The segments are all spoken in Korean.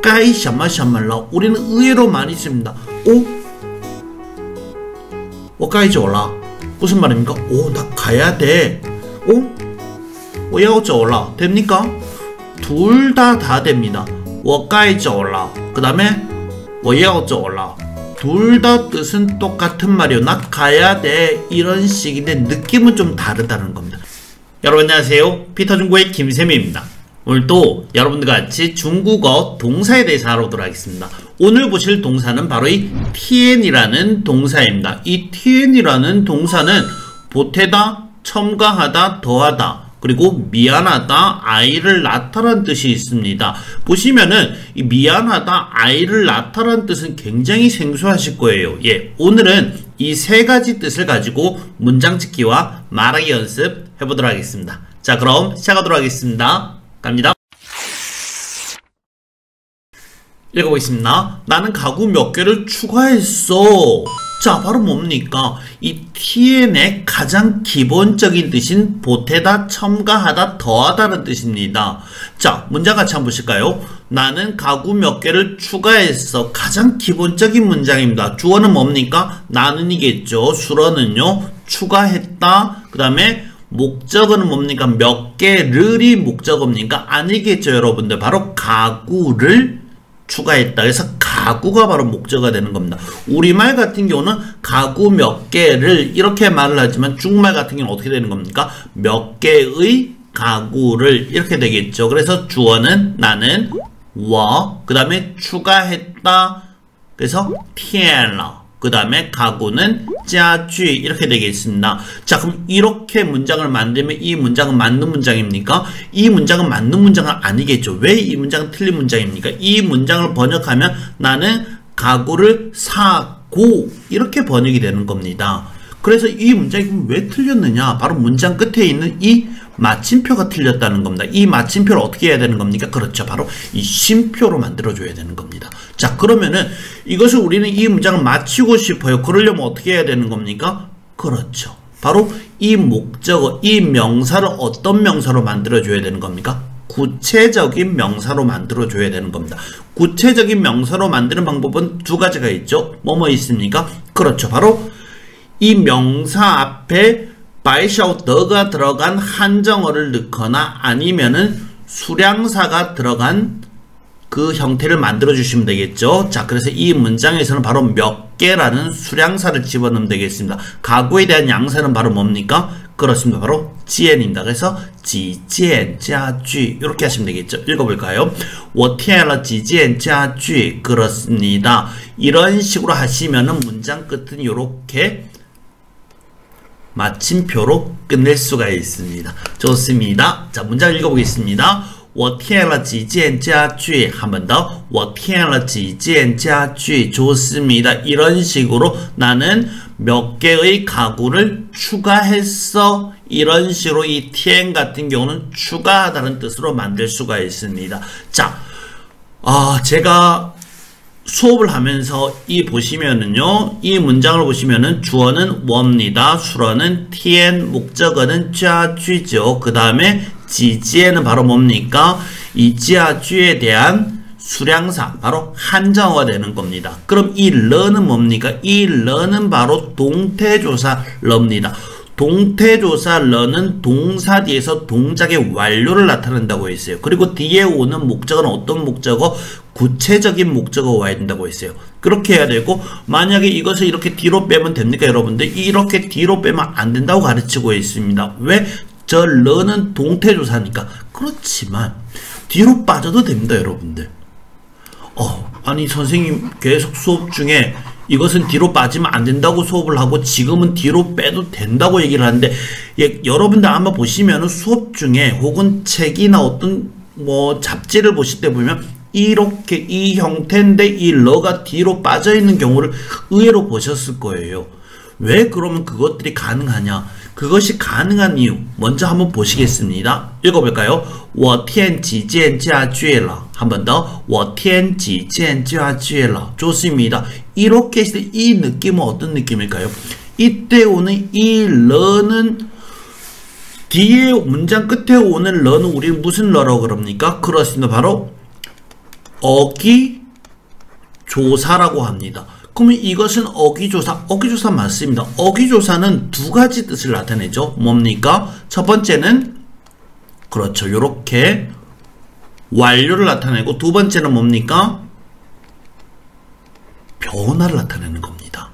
该什么什么了 우리는 의외로 많이 씁니다. 我该走了 무슨 말입니까? 나 가야 돼. 我要走了 됩니까? 둘 다 됩니다. 我该走了 그 다음에 我要走了 둘 다 뜻은 똑같은 말이에요. 나 가야 돼 이런 식인데 느낌은 좀 다르다는 겁니다. 여러분 안녕하세요. 피터중국의 김쌤입니다. 오늘도 여러분들과 같이 중국어 동사에 대해서 알아보도록 하겠습니다. 오늘 보실 동사는 바로 이 tian이라는 동사입니다. 이 tian이라는 동사는 보태다, 첨가하다, 더하다, 그리고 미안하다, 아이를 낳다라는 뜻이 있습니다. 보시면은 이 미안하다, 아이를 낳다라는 뜻은 굉장히 생소하실 거예요. 오늘은 이 세 가지 뜻을 가지고 문장 짓기와 말하기 연습 해보도록 하겠습니다. 자, 그럼 시작하도록 하겠습니다. 갑니다. 읽어보겠습니다. 나는 가구 몇 개를 추가했어. 자, 바로 뭡니까? 이 tian의 가장 기본적인 뜻인 보태다, 첨가하다, 더하다는 뜻입니다. 자, 문장 같이 한번 보실까요? 나는 가구 몇 개를 추가했어. 가장 기본적인 문장입니다. 주어는 뭡니까? 나는이겠죠. 수어는요, 추가했다. 그 다음에 목적어는 뭡니까? 몇 개를이 목적어입니까? 아니겠죠, 여러분들. 바로 가구를 추가했다. 그래서 가구가 바로 목적어가 되는 겁니다. 우리말 같은 경우는 가구 몇 개를 이렇게 말을 하지만 중국말 같은 경우는 어떻게 되는 겁니까? 몇 개의 가구를 이렇게 되겠죠. 그래서 주어는 나는 我, 그 다음에 추가했다. 그래서 添了. 그 다음에 가구는 家具 이렇게 되겠습니다. 자, 그럼 이렇게 문장을 만들면 이 문장은 맞는 문장입니까? 이 문장은 맞는 문장은 아니겠죠. 왜 이 문장은 틀린 문장입니까? 이 문장을 번역하면 나는 가구를 사고 이렇게 번역이 되는 겁니다. 그래서 이 문장이 왜 틀렸느냐? 바로 문장 끝에 있는 이 마침표가 틀렸다는 겁니다. 이 마침표를 어떻게 해야 되는 겁니까? 그렇죠. 바로 이 쉼표로 만들어줘야 되는 겁니다. 자, 그러면은 이것을 우리는 이 문장을 맞추고 싶어요. 그러려면 어떻게 해야 되는 겁니까? 그렇죠. 바로 이 목적어, 이 명사를 어떤 명사로 만들어줘야 되는 겁니까? 구체적인 명사로 만들어줘야 되는 겁니다. 구체적인 명사로 만드는 방법은 두 가지가 있죠. 뭐뭐 있습니까? 그렇죠. 바로 이 명사 앞에 바이샤오더가 들어간 한정어를 넣거나 아니면은 수량사가 들어간 그 형태를 만들어 주시면 되겠죠. 자, 그래서 이 문장에서는 바로 몇 개라는 수량사를 집어넣으면 되겠습니다. 가구에 대한 양사는 바로 뭡니까? 그렇습니다. 바로 지엔입니다. 그래서 지엔家具 이렇게 하시면 되겠죠. 읽어볼까요? 我添了几件家具 그렇습니다. 이런 식으로 하시면은 문장 끝은 이렇게 마침표로 끝낼 수가 있습니다. 좋습니다. 자, 문장 읽어보겠습니다. 我添了几件家具 한 번 더. 我添了几件家具 좋습니다. 이런 식으로 나는 몇 개의 가구를 추가했어. 이런 식으로 이添 같은 경우는 추가하다는 뜻으로 만들 수가 있습니다. 자, 제가 수업을 하면서 이 보시면은요, 이 문장을 보시면은 주어는 我입니다. 수어는 添, 목적어는 家具죠. 그 다음에 지지에는 바로 뭡니까? 이 家具에 대한 수량사, 바로 한정어가 되는 겁니다. 그럼 이 러는 뭡니까? 이 러는 바로 동태조사 러입니다. 동태조사 러는 동사 뒤에서 동작의 완료를 나타낸다고 했어요. 그리고 뒤에 오는 목적어는 어떤 목적어? 구체적인 목적어가 와야 된다고 했어요. 그렇게 해야 되고, 만약에 이것을 이렇게 뒤로 빼면 됩니까, 여러분들? 이렇게 뒤로 빼면 안 된다고 가르치고 있습니다. 왜? 저 러는 동태조사니까. 그렇지만 뒤로 빠져도 됩니다, 여러분들. 아니 선생님 계속 수업 중에 이것은 뒤로 빠지면 안 된다고 수업을 하고 지금은 뒤로 빼도 된다고 얘기를 하는데, 여러분들 아마 보시면은 수업 중에 혹은 책이나 어떤 잡지를 보실 때 보면 이렇게 이 형태인데 이 러가 뒤로 빠져 있는 경우를 의외로 보셨을 거예요. 왜 그러면 그것들이 가능하냐? 그것이 가능한 이유 먼저 한번 보시겠습니다. 읽어볼까요? 我添几件家具了 한 번 더. 我添几件家具了 좋습니다. 이렇게 했을 때 이 느낌은 어떤 느낌일까요? 이때 오는 이 러는 뒤에 문장 끝에 오는 러는 우리는 무슨 러라고 그럽니까? 그렇습니다. 바로 어기조사라고 합니다. 그러면 이것은 어기조사 맞습니다. 어기조사는 두 가지 뜻을 나타내죠. 뭡니까? 첫 번째는 그렇죠. 요렇게 완료를 나타내고, 두 번째는 뭡니까? 변화를 나타내는 겁니다.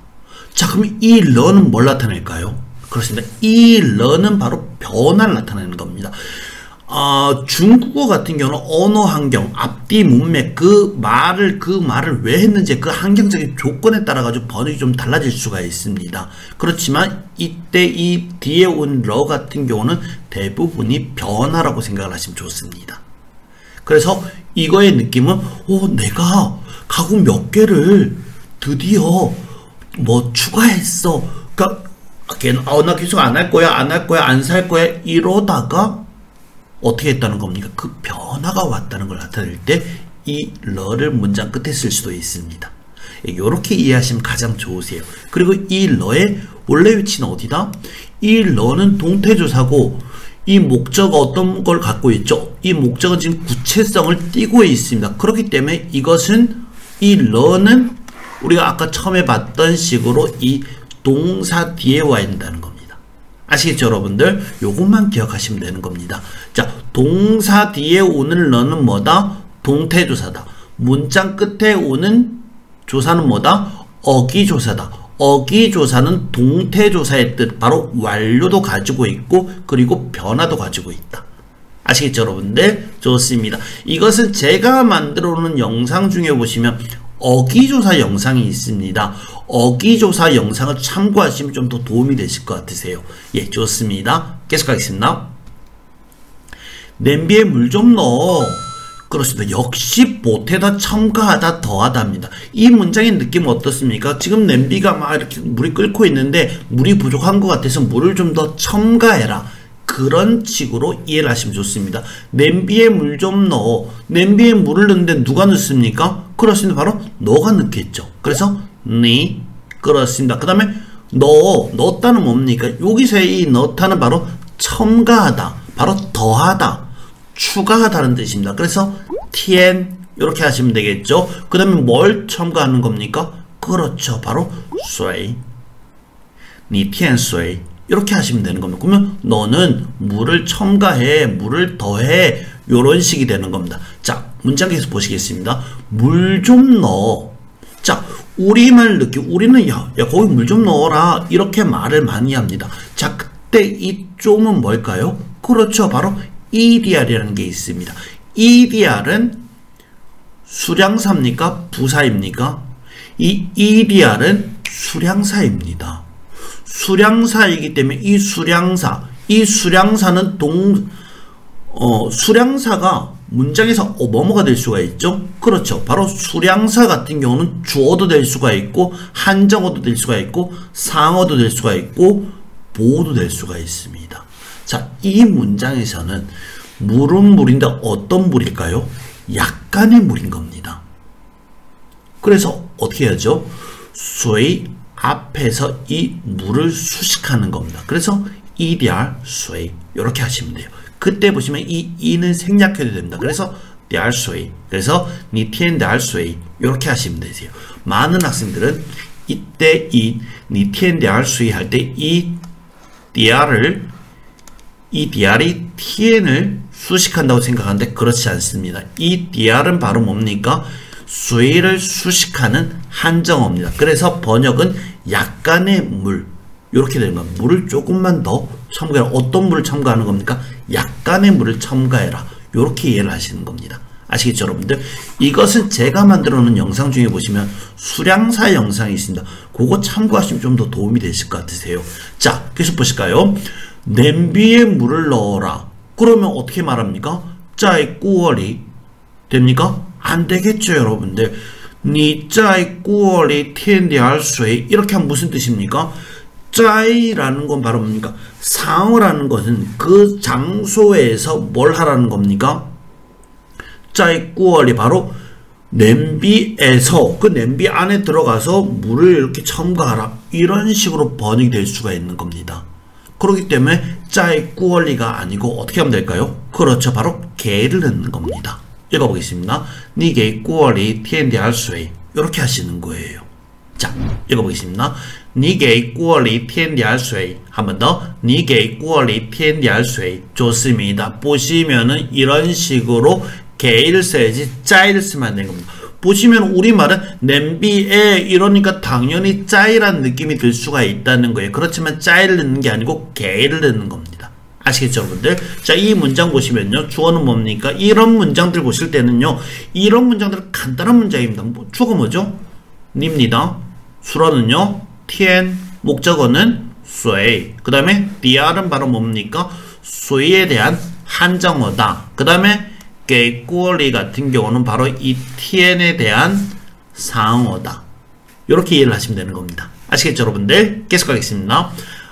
자, 그럼 이 러는 뭘 나타낼까요? 그렇습니다. 이 러는 바로 변화를 나타내는 겁니다. 중국어 같은 경우는 언어 환경, 앞뒤 문맥, 그 말을 왜 했는지 그 환경적인 조건에 따라 가지고 번역이 좀 달라질 수가 있습니다. 그렇지만 이때 이 뒤에 온 러 같은 경우는 대부분이 변화라고 생각을 하시면 좋습니다. 그래서 이거의 느낌은 내가 가구 몇 개를 드디어 추가했어. 그러니까 나 계속 안 할 거야, 안 살 거야 이러다가 어떻게 했다는 겁니까? 그 변화가 왔다는 걸 나타낼 때 이 러를 문장 끝에 쓸 수도 있습니다. 이렇게 이해하시면 가장 좋으세요. 그리고 이 러의 원래 위치는 어디다? 이 러는 동태조사고, 이 목적어 어떤 걸 갖고 있죠? 이 목적은 지금 구체성을 띠고 있습니다. 그렇기 때문에 이것은, 이 러는 우리가 아까 처음에 봤던 식으로 이 동사 뒤에 와 있다는 겁니다. 아시겠죠, 여러분들? 요것만 기억하시면 되는 겁니다. 자, 동사 뒤에 오는 러는 뭐다? 동태조사다. 문장 끝에 오는 조사는 뭐다? 어기조사다. 어기조사는 동태조사의 뜻, 바로 완료도 가지고 있고, 그리고 변화도 가지고 있다. 아시겠죠, 여러분들? 좋습니다. 이것은 제가 만들어 놓은 영상 중에 보시면 어기조사 영상이 있습니다. 어기조사 영상을 참고하시면 좀 더 도움이 되실 것 같으세요. 예, 좋습니다. 계속하겠습니다. 냄비에 물 좀 넣어. 그렇습니다. 역시 보태다, 첨가하다, 더하다입니다. 이 문장의 느낌은 어떻습니까? 지금 냄비가 막 이렇게 물이 끓고 있는데 물이 부족한 것 같아서 물을 좀 더 첨가해라. 그런 식으로 이해를 하시면 좋습니다. 냄비에 물 좀 넣어. 냄비에 물을 넣는데 누가 넣습니까? 그렇습니다. 바로 너가 넣겠죠. 그래서 니, 그렇습니다. 그 다음에 넣었다는 뭡니까? 여기서의 이 넣다는 바로 첨가하다, 바로 더하다, 추가하다는 뜻입니다. 그래서 tien 이렇게 하시면 되겠죠. 그 다음에 뭘 첨가하는 겁니까? 그렇죠. 바로 수이, 니 tien 수이 이렇게 하시면 되는 겁니다. 그러면 너는 물을 첨가해, 물을 더해, 요런 식이 되는 겁니다. 자, 문장 계속 보시겠습니다. 물 좀 넣어. 자, 우리말 느낌, 우리는 야 거기 물 좀 넣어라 이렇게 말을 많이 합니다. 자, 그때 이 좀은 뭘까요? 그렇죠. 바로 EDR이라는 게 있습니다. EDR은 수량사입니까? 부사입니까? 이 EDR은 수량사입니다. 수량사이기 때문에 이 수량사는 수량사가 문장에서 뭐뭐가 될 수가 있죠? 그렇죠. 바로 수량사 같은 경우는 주어도 될 수가 있고, 한정어도 될 수가 있고, 상어도 될 수가 있고, 보어도 될 수가 있습니다. 자, 이 문장에서는 물은 물인데 어떤 물일까요? 약간의 물인 겁니다. 그래서 어떻게 해야죠? 수의 앞에서 이 물을 수식하는 겁니다. 그래서 EDR 수의 이렇게 하시면 돼요. 그때 보시면 이 이는 생략해도 됩니다. 그래서 der 수의, 그래서 니 tien der 수의 이렇게 하시면 되세요. 많은 학생들은 이때 이 니 tien der 수의 할 때 이 DR이 tien을 수식한다고 생각하는데 그렇지 않습니다. 이 DR은 바로 뭡니까? 수의를 수식하는 한정어입니다. 그래서 번역은 약간의 물 이렇게 되는 겁니다. 물을 조금만 더 첨가해라. 어떤 물을 첨가하는 겁니까? 약간의 물을 첨가해라. 이렇게 이해를 하시는 겁니다. 아시겠죠, 여러분들? 이것은 제가 만들어 놓은 영상 중에 보시면 수량사 영상이 있습니다. 그거 참고하시면 좀 더 도움이 되실 것 같으세요. 자, 계속 보실까요? 냄비에 물을 넣어라. 그러면 어떻게 말합니까? 짜이 꾸어리 됩니까? 안 되겠죠, 여러분들. 니 짜이 꾸어리 티엔디알 수이 이렇게 하면 무슨 뜻입니까? 짜이라는 건 바로 뭡니까? 상어라는 것은 그 장소에서 뭘 하라는 겁니까? 짜이 꾸어리 바로 냄비에서 그 냄비 안에 들어가서 물을 이렇게 첨가하라. 이런 식으로 번역이 될 수가 있는 겁니다. 그렇기 때문에 짜이 꾸얼리가 아니고 어떻게 하면 될까요? 그렇죠. 바로 게를 넣는 겁니다. 읽어보겠습니다. 你给锅里添点水 이렇게 하시는 거예요. 자, 읽어보겠습니다. 你给锅里添点水 한 번 더. 你给锅里添点水 좋습니다. 보시면은 이런 식으로 게를 써야지 짜이를 쓰면 안 되는 겁니다. 보시면 우리말은 냄비에 이러니까 당연히 짜이라는 느낌이 들 수가 있다는 거예요. 그렇지만 짜이를 넣는 게 아니고 게를 넣는 겁니다. 아시겠죠, 여러분들? 자, 이 문장 보시면요. 주어는 뭡니까? 이런 문장들 보실 때는요. 이런 문장들은 간단한 문장입니다. 주어가 뭐죠? 입니다. 수로는요.天, 목적어는 水. 그 다음에 디알은 바로 뭡니까? 水에 대한 한정어다. 그 다음에 给锅里 같은 경우는 바로 이 tien에 대한 상어다. 이렇게 이해를 하시면 되는 겁니다. 아시겠죠, 여러분들? 계속 가겠습니다.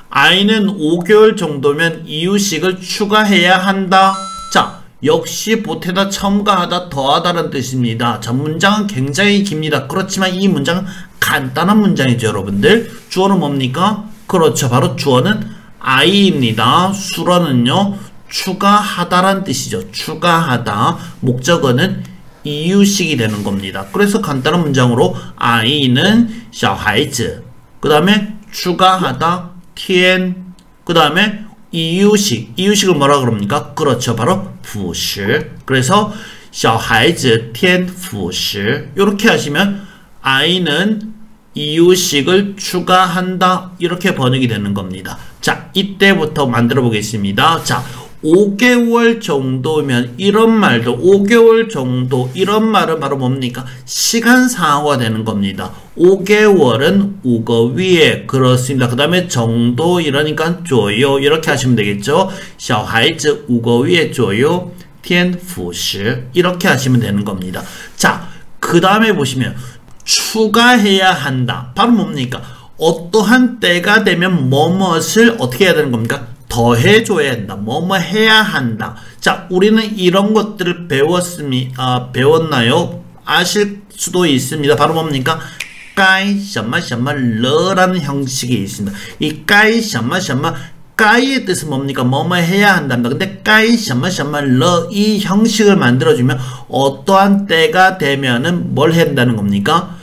I는 5개월 정도면 이유식을 추가해야 한다. 자, 역시 보태다, 첨가하다, 더하다라는 뜻입니다. 자, 문장은 굉장히 깁니다. 그렇지만 이 문장은 간단한 문장이죠, 여러분들. 주어는 뭡니까? 그렇죠. 바로 주어는 I입니다. 수로는요, 추가하다란 뜻이죠. 추가하다. 목적어는 이유식이 되는 겁니다. 그래서 간단한 문장으로 I는 小孩子, 그 다음에 추가하다, 天, 그 다음에 이유식. 이유식을 뭐라 그럽니까? 그렇죠. 바로 辅食. 그래서 小孩子添辅食. 이렇게 하시면 I는 이유식을 추가한다. 이렇게 번역이 되는 겁니다. 자, 이때부터 만들어 보겠습니다. 자, 5개월 정도면 이런 말도 5개월 정도 이런 말은 바로 뭡니까? 시간 상어가 되는 겁니다. 5개월은 5个月 그렇습니다. 그 다음에 정도 이러니까 左右 이렇게 하시면 되겠죠. 小孩子5个月左右添辅食 이렇게 하시면 되는 겁니다. 자, 그 다음에 보시면 추가해야 한다. 바로 뭡니까? 어떠한 때가 되면 뭐뭇을 어떻게 해야 되는 겁니까? 더해줘야 한다. 뭐뭐 해야 한다. 자, 우리는 이런 것들을 배웠나요? 아실 수도 있습니다. 바로 뭡니까? 该什么什么了라는 형식이 있습니다. 이 该什么什么 까이의 뜻은 뭡니까? 뭐뭐 해야 한답니다. 근데 该什么什么了 이 형식을 만들어주면 어떠한 때가 되면은 뭘 해야 된다는 겁니까?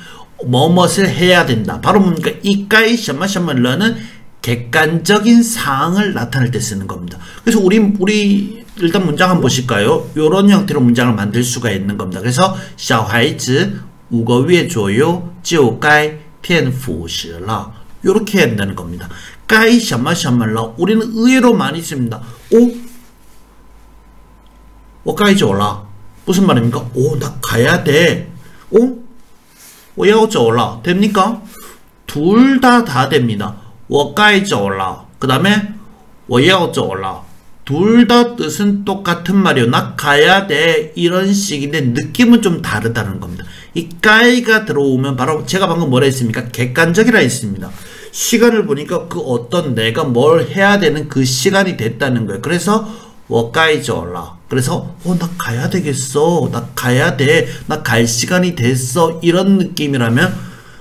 뭐뭇을 해야 된다. 바로 뭡니까? 이 该什么什么了는 객관적인 사항을 나타낼 때 쓰는 겁니다. 그래서 우리 일단 문장 한번 보실까요? 이런 형태로 문장을 만들 수가 있는 겁니다. 그래서 小孩子5个月左右就该添辅食了 이렇게 해야 된다는 겁니다. 该什么什么了 우리는 의외로 많이 씁니다. 오, 该走了 무슨 말입니까? 오, 나 가야 돼. 오, 我要走了 됩니까? 둘 다 됩니다. 我该走了 그 다음에 我要走了 둘 다 뜻은 똑같은 말이에요. 나 가야 돼 이런 식인데 느낌은 좀 다르다는 겁니다. 이 까이가 들어오면 바로 제가 방금 뭐라 했습니까? 객관적이라 했습니다. 시간을 보니까 그 어떤 내가 뭘 해야 되는 그 시간이 됐다는 거예요. 그래서 我该走了 그래서 나 가야 되겠어. 나 가야 돼. 나 갈 시간이 됐어. 이런 느낌이라면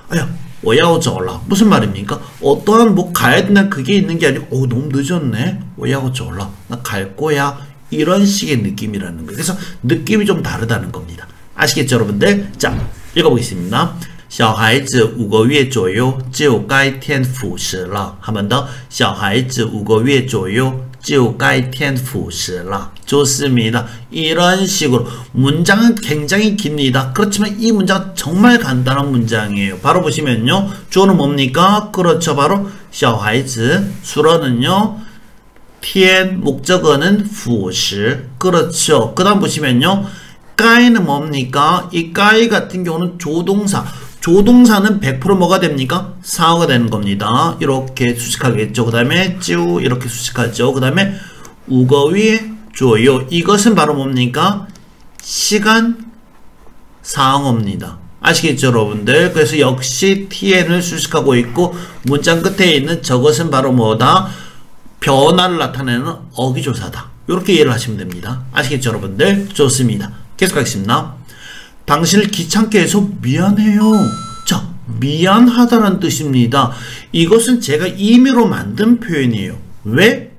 아야 我要走了 무슨 말입니까? 어떠한 뭐 가야 된다 그게 있는 게 아니고 너무 늦었네. 我要走了 나 갈 거야. 이런 식의 느낌이라는 거예요. 그래서 느낌이 좀 다르다는 겁니다. 아시겠죠, 여러분들? 자, 읽어보겠습니다. 小孩子5个月左右就该添辅食了 한 번 더. 小孩子5个月左右就该添辅食了 좋습니다. 이런 식으로 문장은 굉장히 깁니다. 그렇지만 이 문장은 정말 간단한 문장이에요. 바로 보시면요. 주어는 뭡니까? 그렇죠. 바로 小孩子 수로는요. 添 목적어는 辅食 그렇죠. 그 다음 보시면요. 까이는 뭡니까? 이 까이 같은 경우는 조동사. 조동사는 100% 뭐가 됩니까? 사어가 되는 겁니다. 이렇게 수식하겠죠. 그 다음에 찌우 이렇게 수식하죠. 그 다음에 5个月左右 이것은 바로 뭡니까? 시간 상어입니다. 아시겠죠, 여러분들? 그래서 역시 tn을 수식하고 있고 문장 끝에 있는 저것은 바로 뭐다? 변화를 나타내는 어기조사다. 이렇게 이해를 하시면 됩니다. 아시겠죠, 여러분들? 좋습니다. 계속하겠습니다. 당신을 귀찮게 해서 미안해요. 자, 미안하다는 뜻입니다. 이것은 제가 임의로 만든 표현이에요. 왜?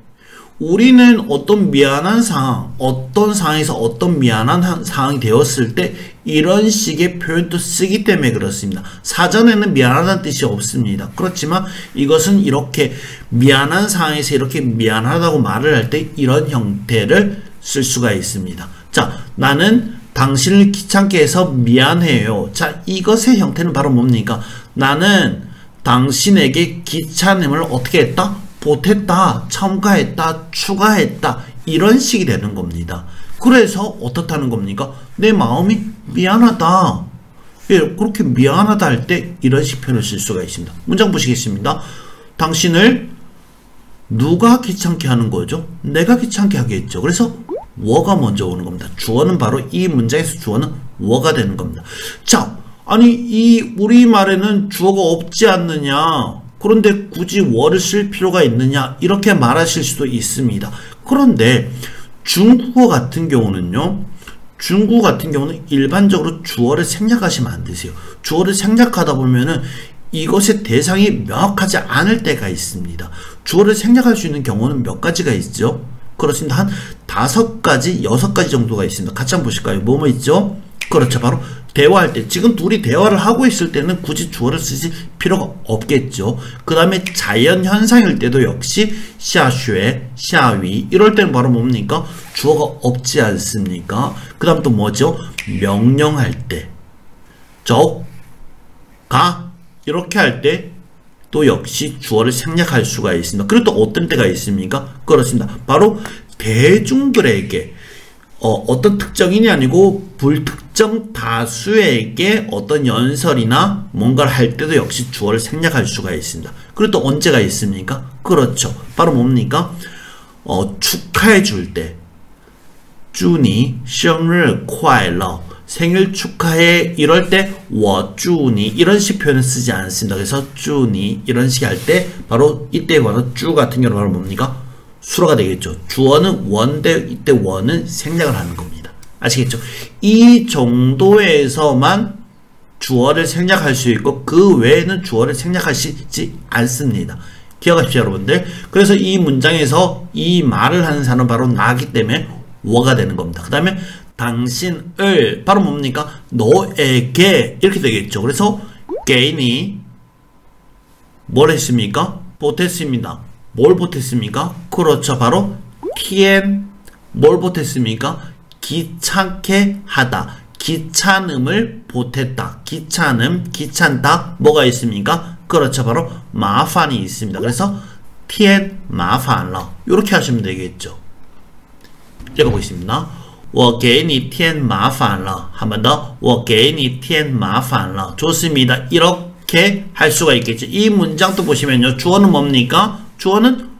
우리는 어떤 미안한 상황, 어떤 상황에서 어떤 미안한 상황이 되었을 때 이런 식의 표현도 쓰기 때문에 그렇습니다. 사전에는 미안하다는 뜻이 없습니다. 그렇지만 이것은 이렇게 미안한 상황에서 이렇게 미안하다고 말을 할 때 이런 형태를 쓸 수가 있습니다. 자, 나는 당신을 귀찮게 해서 미안해요. 자, 이것의 형태는 바로 뭡니까? 나는 당신에게 귀찮음을 어떻게 했다? 보탰다, 첨가했다, 추가했다, 이런 식이 되는 겁니다. 그래서 어떻다는 겁니까? 내 마음이 미안하다. 예, 그렇게 미안하다 할 때 이런 식 표현을 쓸 수가 있습니다. 문장 보시겠습니다. 당신을 누가 귀찮게 하는 거죠? 내가 귀찮게 하겠죠. 그래서 워가 먼저 오는 겁니다. 주어는 바로 이 문장에서 주어는 워가 되는 겁니다. 자, 아니 이 우리말에는 주어가 없지 않느냐, 그런데 굳이 워를 쓸 필요가 있느냐, 이렇게 말하실 수도 있습니다. 그런데 중국어 같은 경우는요, 중국어 같은 경우는 일반적으로 주어를 생략하시면 안 되세요. 주어를 생략하다 보면은 이것의 대상이 명확하지 않을 때가 있습니다. 주어를 생략할 수 있는 경우는 몇 가지가 있죠? 그렇습니다. 한 5가지, 6가지 정도가 있습니다. 같이 한번 보실까요? 뭐뭐 있죠? 그렇죠. 바로 대화할 때, 지금 둘이 대화를 하고 있을 때는 굳이 주어를 쓰실 필요가 없겠죠. 그 다음에 자연현상일 때도 역시 샤쉐, 샤위, 이럴 때는 바로 뭡니까? 주어가 없지 않습니까? 그 다음 또 뭐죠? 명령할 때, 적, 가, 이렇게 할 때 또 역시 주어를 생략할 수가 있습니다. 그리고 또 어떤 때가 있습니까? 그렇습니다. 바로 대중들에게 어떤 특정인이 아니고 불특정 다수에게 어떤 연설이나 뭔가를 할 때도 역시 주어를 생략할 수가 있습니다. 그리고 또 언제가 있습니까? 그렇죠. 바로 뭡니까? 축하해 줄 때, 祝你生日快乐, 생일 축하해, 이럴 때 我祝你 이런 식 표현을 쓰지 않습니다. 그래서 祝你 이런 식 할 때 바로 이때 바로 祝 같은 경우는 바로 뭡니까? 수로가 되겠죠. 주어는 원인데 이때 원은 생략을 하는 겁니다. 아시겠죠? 이 정도에서만 주어를 생략할 수 있고 그 외에는 주어를 생략하시지 않습니다. 기억하십시오, 여러분들. 그래서 이 문장에서 이 말을 하는 사람은 바로 나기 때문에 워가 되는 겁니다. 그 다음에 당신을 바로 뭡니까? 너에게 이렇게 되겠죠. 그래서 개인이 뭘 했습니까? 보탰습니다. 뭘 보탰습니까? 그렇죠. 바로 tien 뭘 보탰습니까? 귀찮게 하다. 귀찮음을 보탰다. 귀찮음, 귀찮다. 뭐가 있습니까? 그렇죠. 바로 마판이 있습니다. 그래서 tien 마판러 이렇게 하시면 되겠죠. 읽어보겠습니다. 我给你添麻烦了. 한 번 더. 我给你添麻烦了. 좋습니다. 이렇게 할 수가 있겠죠. 이 문장도 보시면요. 주어는 뭡니까? 주어는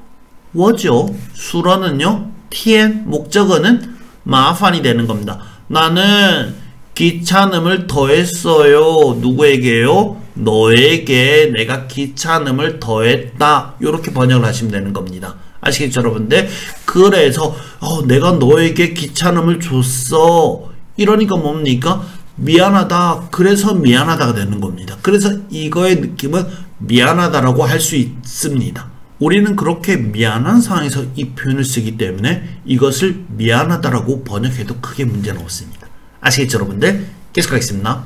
워죠. 수로는요. tien, 목적어는 마판이 되는 겁니다. 나는 귀찮음을 더했어요. 누구에게요? 너에게 내가 귀찮음을 더했다. 이렇게 번역을 하시면 되는 겁니다. 아시겠죠, 여러분들? 그래서 내가 너에게 귀찮음을 줬어. 이러니까 뭡니까? 미안하다. 그래서 미안하다가 되는 겁니다. 그래서 이거의 느낌은 미안하다라고 할 수 있습니다. 우리는 그렇게 미안한 상황에서 이 표현을 쓰기 때문에 이것을 미안하다라고 번역해도 크게 문제는 없습니다. 아시겠죠, 여러분들? 계속하겠습니다.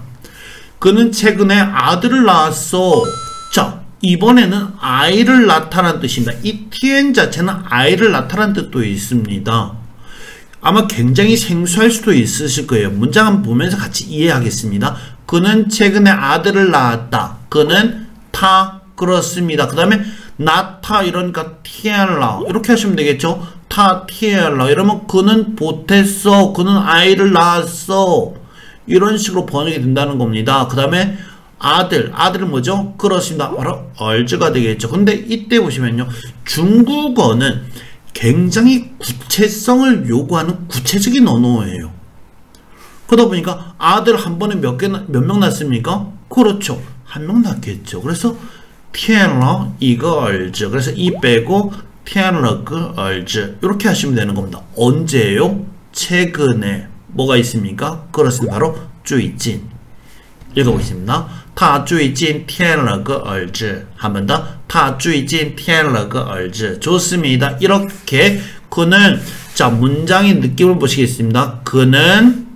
그는 최근에 아들을 낳았어. 자, 이번에는 아이를 낳다라는 뜻입니다. 이 tien 자체는 아이를 낳다라는 뜻도 있습니다. 아마 굉장히 생소할 수도 있으실 거예요. 문장 한번 보면서 같이 이해하겠습니다. 그는 최근에 아들을 낳았다. 그는 타, 그렇습니다. 그 다음에 낳다 이러니까 tien라 이렇게 하시면 되겠죠. 타, tien라 이러면 그는 보탰어. 그는 아이를 낳았어. 이런 식으로 번역이 된다는 겁니다. 그 다음에 아들은 뭐죠? 그렇습니다. 바로 얼즈가 되겠죠. 근데 이때 보시면요. 중국어는 굉장히 구체성을 요구하는 구체적인 언어예요. 그러다 보니까 아들 한 번에 몇 명 낳습니까? 그렇죠. 한 명 낳겠죠. 그래서 티엔러 이거 얼즈. 그래서 이 빼고 티엔러 그 얼즈. 이렇게 하시면 되는 겁니다. 언제예요? 최근에. 뭐가 있습니까? 그렇습니다. 바로 最近. 읽어보겠습니다. 他最近添了个儿子. 한 번 더. 他最近添了个儿子. 좋습니다. 이렇게 그는 자 문장의 느낌을 보시겠습니다. 그는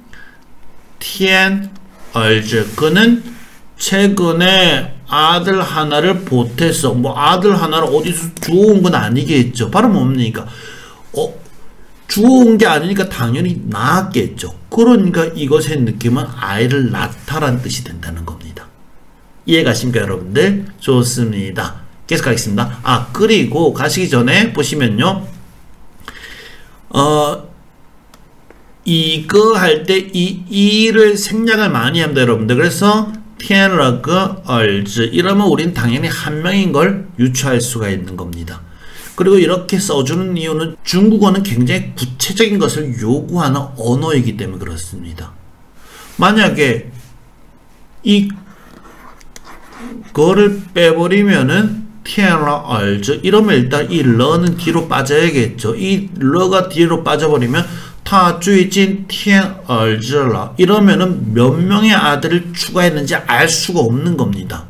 天儿子 그는 최근에 아들 하나를 보탰어. 뭐 아들 하나를 어디서 주워온 건 아니겠죠. 바로 뭡니까? 주워온 게 아니니까 당연히 낳았겠죠. 그러니까 이것의 느낌은 아이를 낳다라는 뜻이 된다는 겁니다. 이해가십니까 여러분들? 좋습니다. 계속 가겠습니다. 그리고 가시기 전에 보시면요. 이거 할 때 이를 생략을 많이 합니다 여러분들. 그래서 天了个儿子 이러면 우린 당연히 한 명인 걸 유추할 수가 있는 겁니다. 그리고 이렇게 써주는 이유는 중국어는 굉장히 구체적인 것을 요구하는 언어이기 때문에 그렇습니다. 만약에 이거를 빼버리면은 天了儿子 이러면 일단 이 러는 뒤로 빠져야겠죠. 이 러가 뒤로 빠져버리면 他最近添儿子了 이러면은 몇 명의 아들을 추가했는지 알 수가 없는 겁니다.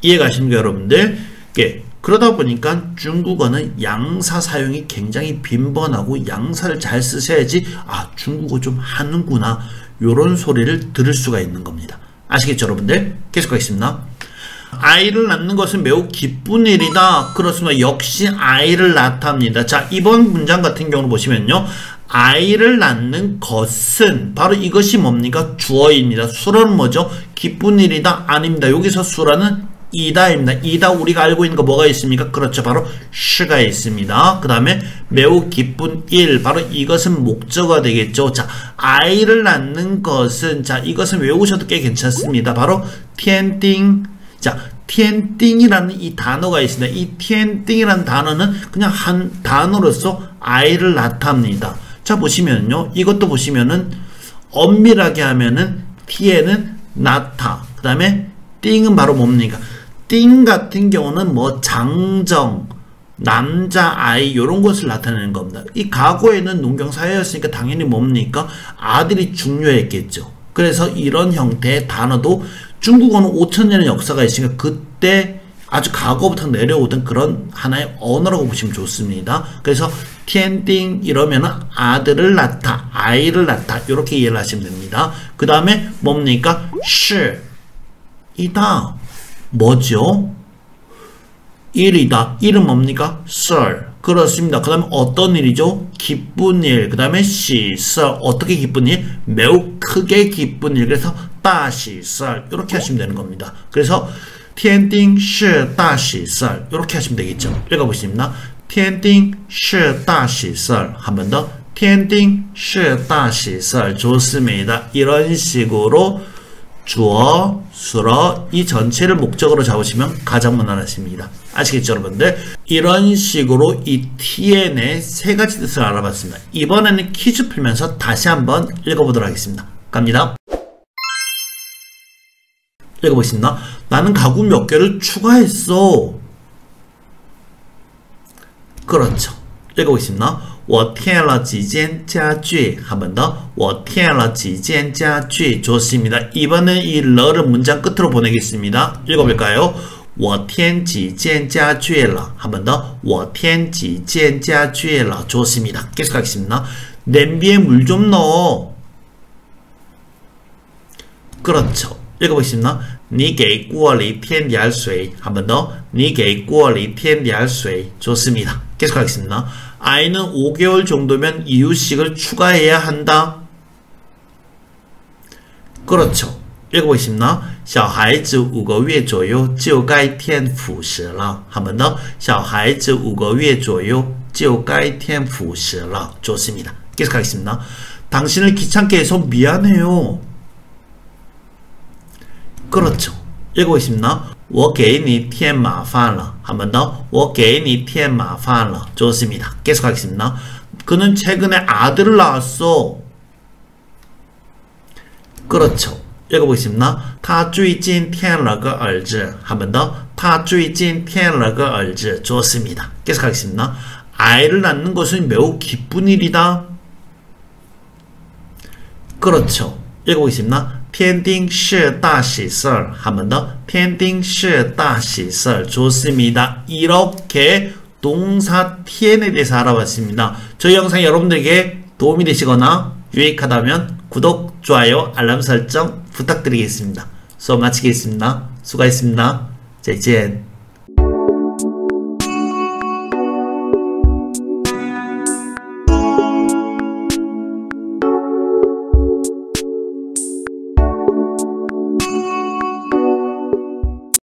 이해가십니까 여러분들? 예. 그러다 보니까 중국어는 양사 사용이 굉장히 빈번하고 양사를 잘 쓰셔야지 중국어 좀 하는구나 요런 소리를 들을 수가 있는 겁니다. 아시겠죠 여러분들? 계속하겠습니다. 아이를 낳는 것은 매우 기쁜 일이다. 그렇습니다. 역시 아이를 낳답니다. 자, 이번 문장 같은 경우는 보시면요. 아이를 낳는 것은 바로 이것이 뭡니까? 주어입니다. 수라는 뭐죠? 기쁜 일이다? 아닙니다. 여기서 수라는 이다입니다. 이다 우리가 알고 있는 거 뭐가 있습니까? 그렇죠. 바로 시가 있습니다. 그 다음에 매우 기쁜 일. 바로 이것은 목적어가 되겠죠. 자, 아이를 낳는 것은 자, 이것은 외우셔도 꽤 괜찮습니다. 바로 天丁 자, 天丁이라는 이 단어가 있습니다. 이 天丁이라는 단어는 그냥 한 단어로서 아이를 낳답니다. 자, 보시면요. 이것도 보시면은 엄밀하게 하면은 티에는 낳다. 그 다음에 띵은 바로 뭡니까? 띵 같은 경우는 뭐 장정, 남자, 아이 요런 것을 나타내는 겁니다. 이 과거에는 농경사회였으니까 당연히 뭡니까? 아들이 중요했겠죠. 그래서 이런 형태의 단어도 중국어는 5000년의 역사가 있으니까 그때 아주 과거부터 내려오던 그런 하나의 언어라고 보시면 좋습니다. 그래서 天丁 이러면은 아들을 낳다, 아이를 낳다 이렇게 이해를 하시면 됩니다. 그 다음에 뭡니까? 是 이다. 뭐죠? 일이다. 일은 뭡니까? 썰. 그렇습니다. 그 다음에 어떤 일이죠? 기쁜 일. 그 다음에 시설. 어떻게 기쁜 일? 매우 크게 기쁜 일. 그래서 大喜事 이렇게 하시면 되는 겁니다. 그래서 天丁是大喜事 이렇게 하시면 되겠죠. 읽어보십니다. 天丁是大喜事 한 번 더. 天丁是大喜事 좋습니다. 이런 식으로 주어, 수어 이 전체를 목적으로 잡으시면 가장 무난하십니다. 아시겠죠 여러분들? 이런 식으로 이 tn의 세 가지 뜻을 알아봤습니다. 이번에는 퀴즈 풀면서 다시 한번 읽어보도록 하겠습니다. 갑니다. 읽어보겠습니다. 나는 가구 몇 개를 추가했어. 그렇죠. 읽어보겠습니다. 我添了几件家具 한 번 더. 我添了几件家具 좋습니다. 이번엔 이 러를 문장 끝으로 보내겠습니다. 읽어볼까요? 我添几件家具了 한 번 더. 我添几件家具了 좋습니다. 계속하겠습니다. 냄비에 물 좀 넣어. 그렇죠. 읽어보겠습니다. 你给锅里添点水 한 번 더. 你给锅里添点水 좋습니다. 계속하겠습니다. 아이는 5개월 정도면 이유식을 추가해야 한다. 그렇죠. 읽어보겠습니다. 小孩子5个月左右就该添辅食了 한 번 더. 小孩子5个月左右就该添辅食了 좋습니다. 계속하겠습니다. 당신을 귀찮게 해서 미안해요. 그렇죠. 읽어보겠습니다. 我给你添麻烦了 한 번 더. 我给你添麻烦了 좋습니다. 계속하겠습니다. 그는 최근에 아들을 낳았어. 그렇죠. 읽어보겠습니다. 他最近添了个儿子 한 번 더. 他最近添了个儿子 좋습니다. 계속하겠습니다. 아이를 낳는 것은 매우 기쁜 일이다. 그렇죠. 읽어보겠습니다. 天丁是大喜事 한 번 더. 天丁是大喜事 좋습니다. 이렇게 동사 tn에 대해서 알아봤습니다. 저희 영상이 여러분들에게 도움이 되시거나 유익하다면 구독, 좋아요, 알람 설정 부탁드리겠습니다. 수업 마치겠습니다. 수고하셨습니다. 再见。